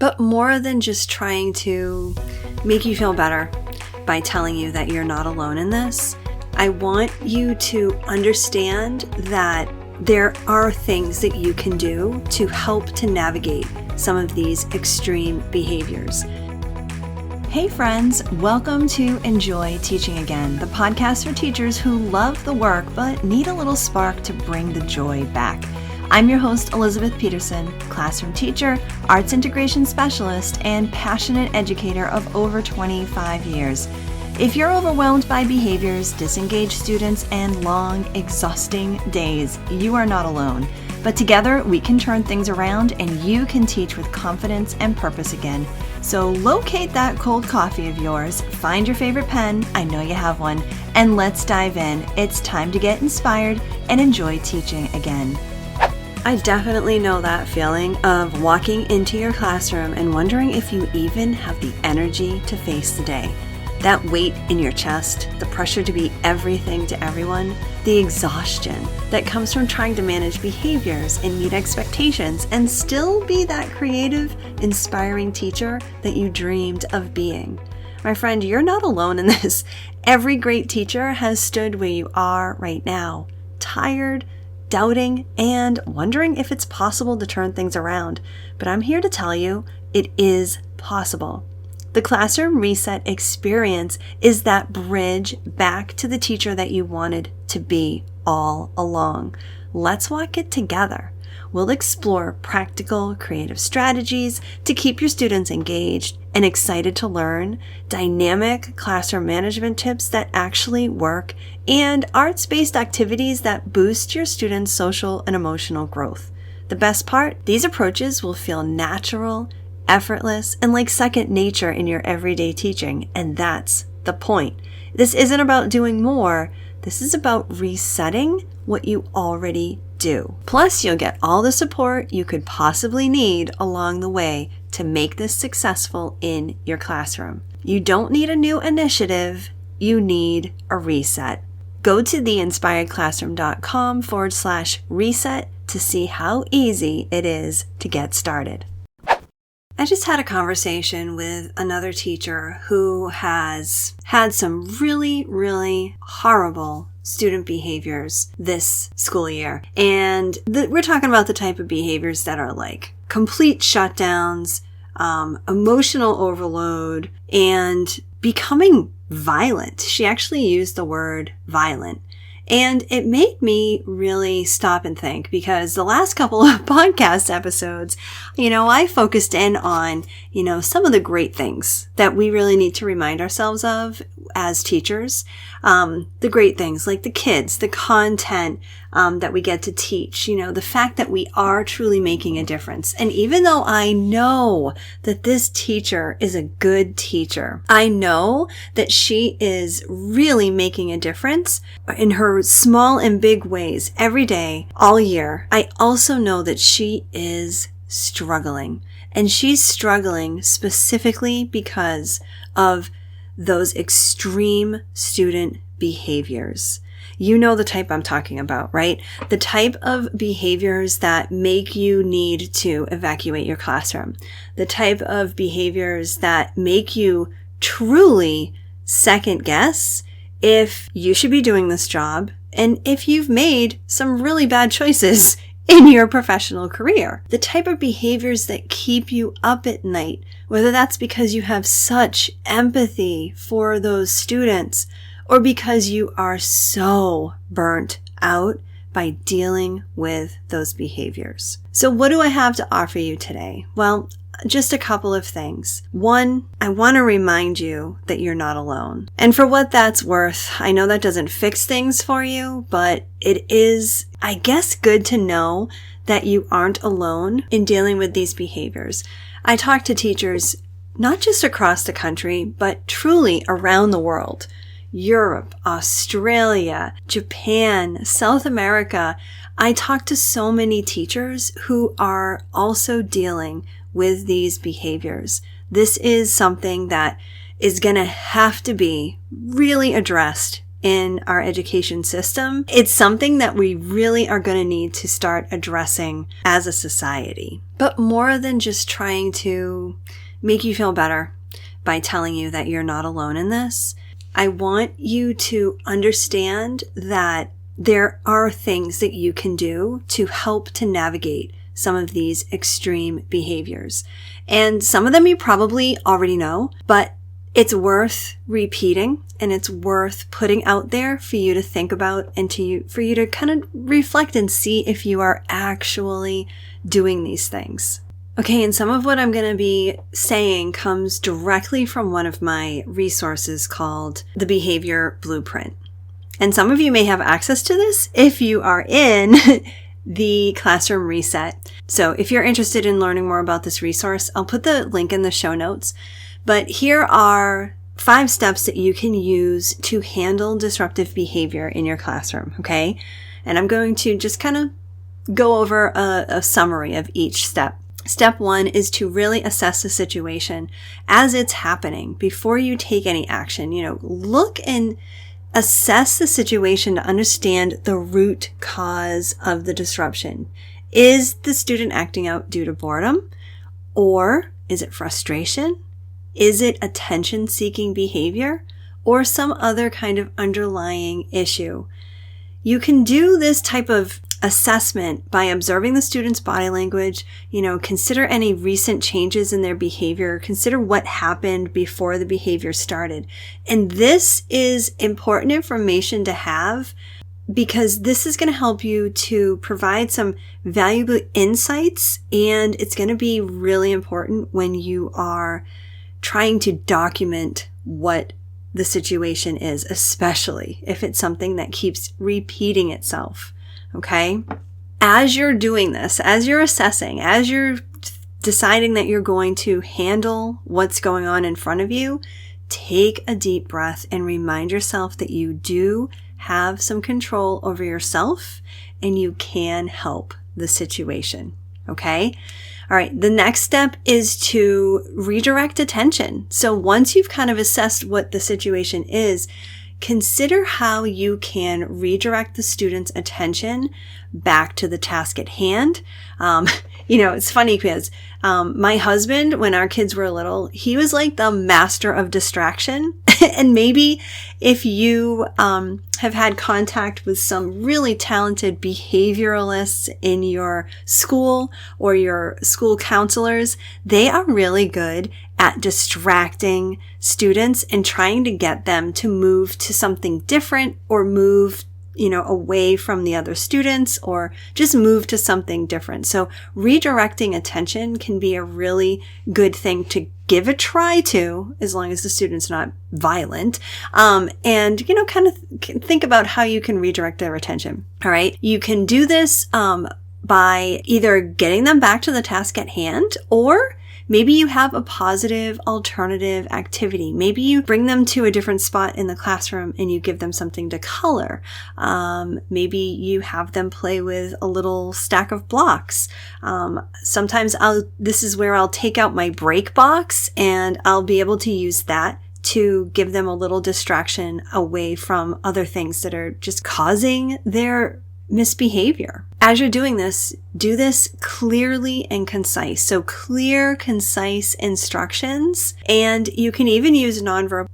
But more than just trying to make you feel better by telling you that you're not alone in this, I want you to understand that there are things that you can do to help to navigate some of these extreme behaviors. Hey friends, welcome to Enjoy Teaching Again, the podcast for teachers who love the work but need a little spark to bring the joy back. I'm your host, Elizabeth Peterson, classroom teacher, arts integration specialist, and passionate educator of over 25 years. If you're overwhelmed by behaviors, disengaged students, and long, exhausting days, you are not alone. But together, we can turn things around and you can teach with confidence and purpose again. So locate that cold coffee of yours, find your favorite pen, I know you have one, and let's dive in. It's time to get inspired and enjoy teaching again. I definitely know that feeling of walking into your classroom and wondering if you even have the energy to face the day. That weight in your chest, the pressure to be everything to everyone, the exhaustion that comes from trying to manage behaviors and meet expectations and still be that creative, inspiring teacher that you dreamed of being. My friend, you're not alone in this. Every great teacher has stood where you are right now, tired, doubting, and wondering if it's possible to turn things around. But I'm here to tell you, it is possible. The Classroom Reset experience is that bridge back to the teacher that you wanted to be all along. Let's walk it together. We'll explore practical, creative strategies to keep your students engaged and excited to learn, dynamic classroom management tips that actually work, and arts-based activities that boost your students' social and emotional growth. The best part, these approaches will feel natural, effortless, and like second nature in your everyday teaching, and that's the point. This isn't about doing more, this is about resetting what you already do. Plus, you'll get all the support you could possibly need along the way to make this successful in your classroom. You don't need a new initiative, you need a reset. Go to theinspiredclassroom.com/reset to see how easy it is to get started. I just had a conversation with another teacher who has had some really, really horrible student behaviors this school year. And we're talking about the type of behaviors that are like complete shutdowns, emotional overload, and becoming violent. She actually used the word violent. And it made me really stop and think, because the last couple of podcast episodes, I focused in on, some of the great things that we really need to remind ourselves of as teachers. The great things like the kids, the content that we get to teach, the fact that we are truly making a difference. And even though I know that this teacher is a good teacher, I know that she is really making a difference in her small and big ways every day, all year. I also know that she is struggling, and she's struggling specifically because of those extreme student behaviors. You know the type I'm talking about, right? The type of behaviors that make you need to evacuate your classroom. The type of behaviors that make you truly second guess if you should be doing this job and if you've made some really bad choices in your professional career. The type of behaviors that keep you up at night, whether that's because you have such empathy for those students or because you are so burnt out by dealing with those behaviors. So what do I have to offer you today? Well, just a couple of things. One, I want to remind you that you're not alone. And for what that's worth, I know that doesn't fix things for you, but it is, I guess, good to know that you aren't alone in dealing with these behaviors. I talk to teachers not just across the country, but truly around the world. Europe, Australia, Japan, South America. I talk to so many teachers who are also dealing with these behaviors. This is something that is going to have to be really addressed in our education system, it's something that we really are going to need to start addressing as a society. But more than just trying to make you feel better by telling you that you're not alone in this, I want you to understand that there are things that you can do to help to navigate some of these extreme behaviors. And some of them you probably already know, but it's worth repeating and it's worth putting out there for you to think about and for you to kind of reflect and see if you are actually doing these things. Okay, and some of what I'm going to be saying comes directly from one of my resources called the Behavior Blueprint. And some of you may have access to this if you are in the Classroom Reset. So if you're interested in learning more about this resource, I'll put the link in the show notes. But here are 5 steps that you can use to handle disruptive behavior in your classroom, okay? And I'm going to just kind of go over a summary of each step. Step 1 is to really assess the situation as it's happening before you take any action. Look and assess the situation to understand the root cause of the disruption. Is the student acting out due to boredom? Or is it frustration? Is it attention-seeking behavior? Or some other kind of underlying issue? You can do this type of assessment by observing the student's body language, consider any recent changes in their behavior, consider what happened before the behavior started. And this is important information to have because this is going to help you to provide some valuable insights, and it's going to be really important when you are trying to document what the situation is, especially if it's something that keeps repeating itself. Okay? As you're doing this, as you're assessing, as you're deciding that you're going to handle what's going on in front of you, take a deep breath and remind yourself that you do have some control over yourself and you can help the situation. Okay? All right. The next step is to redirect attention. So once you've kind of assessed what the situation is, consider how you can redirect the student's attention back to the task at hand. It's funny because my husband, when our kids were little, he was like the master of distraction. And maybe if you have had contact with some really talented behavioralists in your school or your school counselors, they are really good at distracting students and trying to get them to move to something different or move away from the other students or just move to something different. So redirecting attention can be a really good thing to give a try to, as long as the student's not violent. And kind of think about how you can redirect their attention. All right. You can do this, by either getting them back to the task at hand, or maybe you have a positive alternative activity. Maybe you bring them to a different spot in the classroom and you give them something to color. Maybe you have them play with a little stack of blocks. Sometimes this is where I'll take out my break box and I'll be able to use that to give them a little distraction away from other things that are just causing their misbehavior. As you're doing this, do this clearly and concise. So clear, concise instructions. And you can even use nonverbal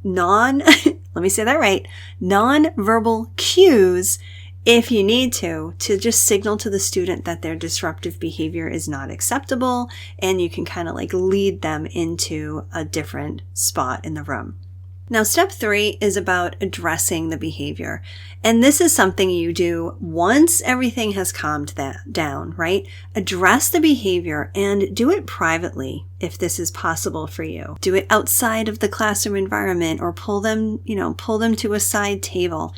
cues if you need to just signal to the student that their disruptive behavior is not acceptable. And you can kind of like lead them into a different spot in the room. Now, step 3 is about addressing the behavior. And this is something you do once everything has calmed down, right? Address the behavior and do it privately if this is possible for you. Do it outside of the classroom environment or pull them to a side table.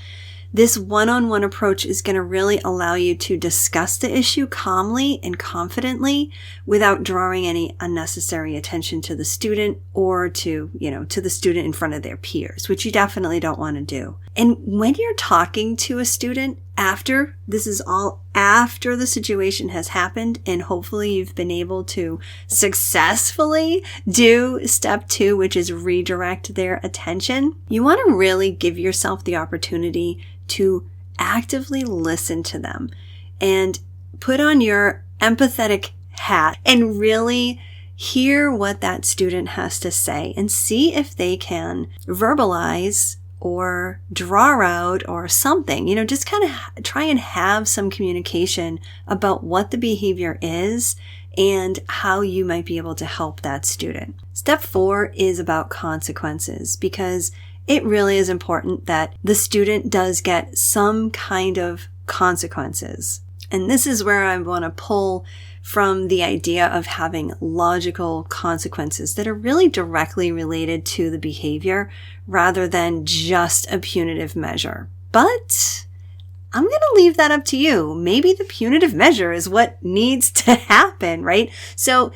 This one-on-one approach is going to really allow you to discuss the issue calmly and confidently without drawing any unnecessary attention to the student or to the student in front of their peers, which you definitely don't want to do. And when you're talking to a student, this is all after the situation has happened, and hopefully you've been able to successfully do step 2, which is redirect their attention. You want to really give yourself the opportunity to actively listen to them and put on your empathetic hat and really hear what that student has to say and see if they can verbalize or draw out or something, just kind of try and have some communication about what the behavior is and how you might be able to help that student. Step 4 is about consequences, because it really is important that the student does get some kind of consequences. And this is where I want to pull from the idea of having logical consequences that are really directly related to the behavior rather than just a punitive measure. But I'm going to leave that up to you. Maybe the punitive measure is what needs to happen, right? So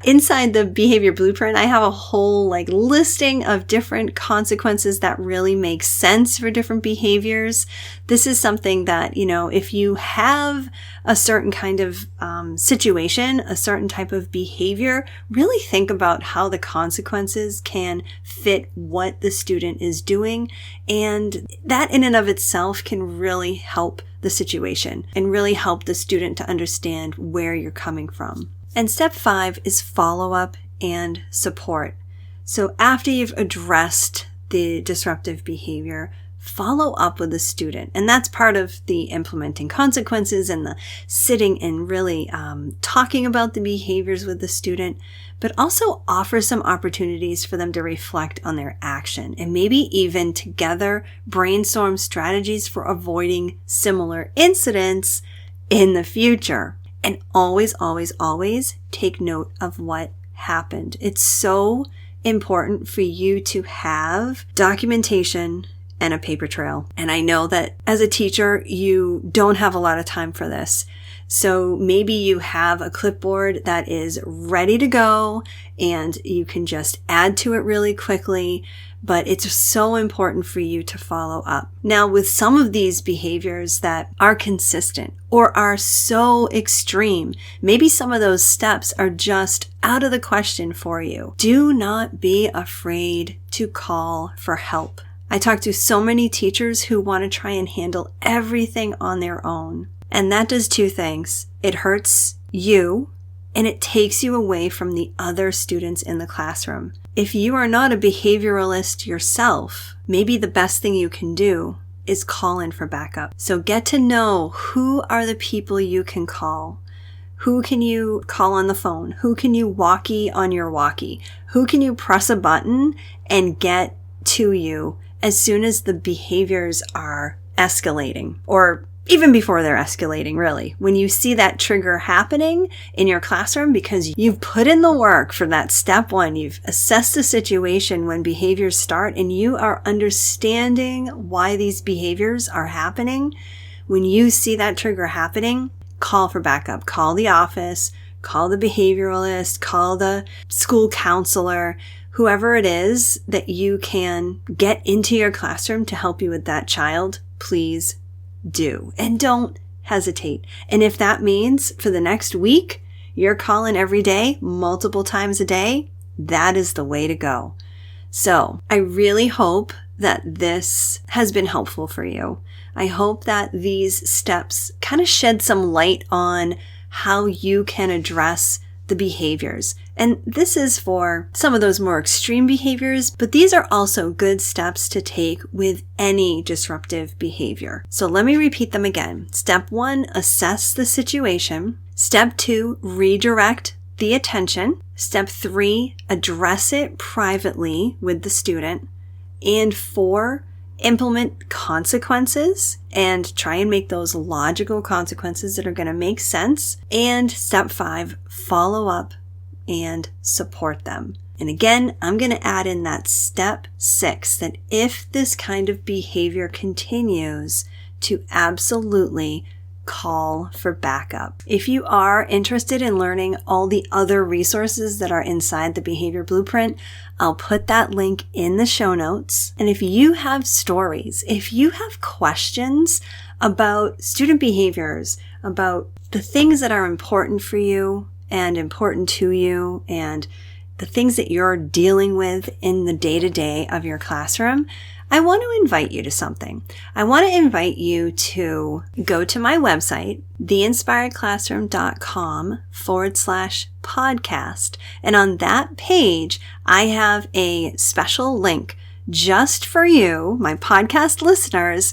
inside the behavior blueprint, I have a whole listing of different consequences that really make sense for different behaviors. This is something that, if you have a certain kind of situation, a certain type of behavior, really think about how the consequences can fit what the student is doing. And that in and of itself can really help the situation and really help the student to understand where you're coming from. And step 5 is follow-up and support. So after you've addressed the disruptive behavior, follow up with the student. And that's part of the implementing consequences and the sitting and really talking about the behaviors with the student, but also offer some opportunities for them to reflect on their action and maybe even together brainstorm strategies for avoiding similar incidents in the future. And always, always, always take note of what happened. It's so important for you to have documentation and a paper trail. And I know that as a teacher, you don't have a lot of time for this. So maybe you have a clipboard that is ready to go and you can just add to it really quickly, but it's so important for you to follow up. Now, with some of these behaviors that are consistent or are so extreme, maybe some of those steps are just out of the question for you. Do not be afraid to call for help. I talk to so many teachers who want to try and handle everything on their own. And that does 2 things. It hurts you and it takes you away from the other students in the classroom. If you are not a behavioralist yourself, maybe the best thing you can do is call in for backup. So get to know who are the people you can call. Who can you call on the phone? Who can you walkie on your walkie? Who can you press a button and get to you as soon as the behaviors are escalating, or even before they're escalating, really. When you see that trigger happening in your classroom because you've put in the work for that step 1, you've assessed the situation when behaviors start and you are understanding why these behaviors are happening. When you see that trigger happening, call for backup. Call the office, call the behavioralist, call the school counselor, whoever it is that you can get into your classroom to help you with that child, please do. And don't hesitate. And if that means for the next week, you're calling every day, multiple times a day, that is the way to go. So I really hope that this has been helpful for you. I hope that these steps kind of shed some light on how you can address the behaviors. And this is for some of those more extreme behaviors, but these are also good steps to take with any disruptive behavior. So let me repeat them again. Step 1, assess the situation. Step 2, redirect the attention. Step 3, address it privately with the student. And 4, implement consequences and try and make those logical consequences that are going to make sense. And step 5, follow up and support them. And again, I'm going to add in that step 6, that if this kind of behavior continues, to absolutely call for backup. If you are interested in learning all the other resources that are inside the Behavior Blueprint, I'll put that link in the show notes. And if you have stories, if you have questions about student behaviors, about the things that are important for you and important to you, and the things that you're dealing with in the day-to-day of your classroom, I want to invite you to something. I want to invite you to go to my website, theinspiredclassroom.com/podcast. And on that page, I have a special link just for you, my podcast listeners,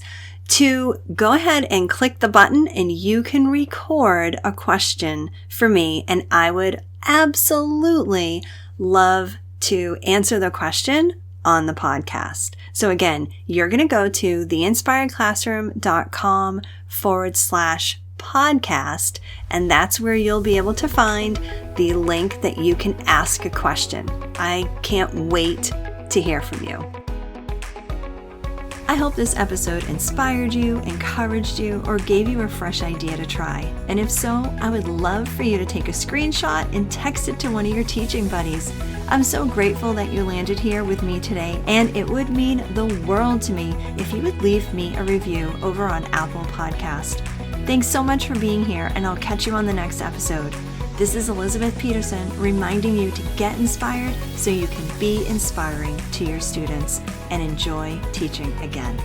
to go ahead and click the button and you can record a question for me. And I would absolutely love to answer the question on the podcast. So again, you're going to go to theinspiredclassroom.com/podcast, and that's where you'll be able to find the link that you can ask a question. I can't wait to hear from you. I hope this episode inspired you, encouraged you, or gave you a fresh idea to try. And if so, I would love for you to take a screenshot and text it to one of your teaching buddies. I'm so grateful that you landed here with me today, and it would mean the world to me if you would leave me a review over on Apple Podcast. Thanks so much for being here, and I'll catch you on the next episode. This is Elizabeth Peterson reminding you to get inspired so you can be inspiring to your students and enjoy teaching again.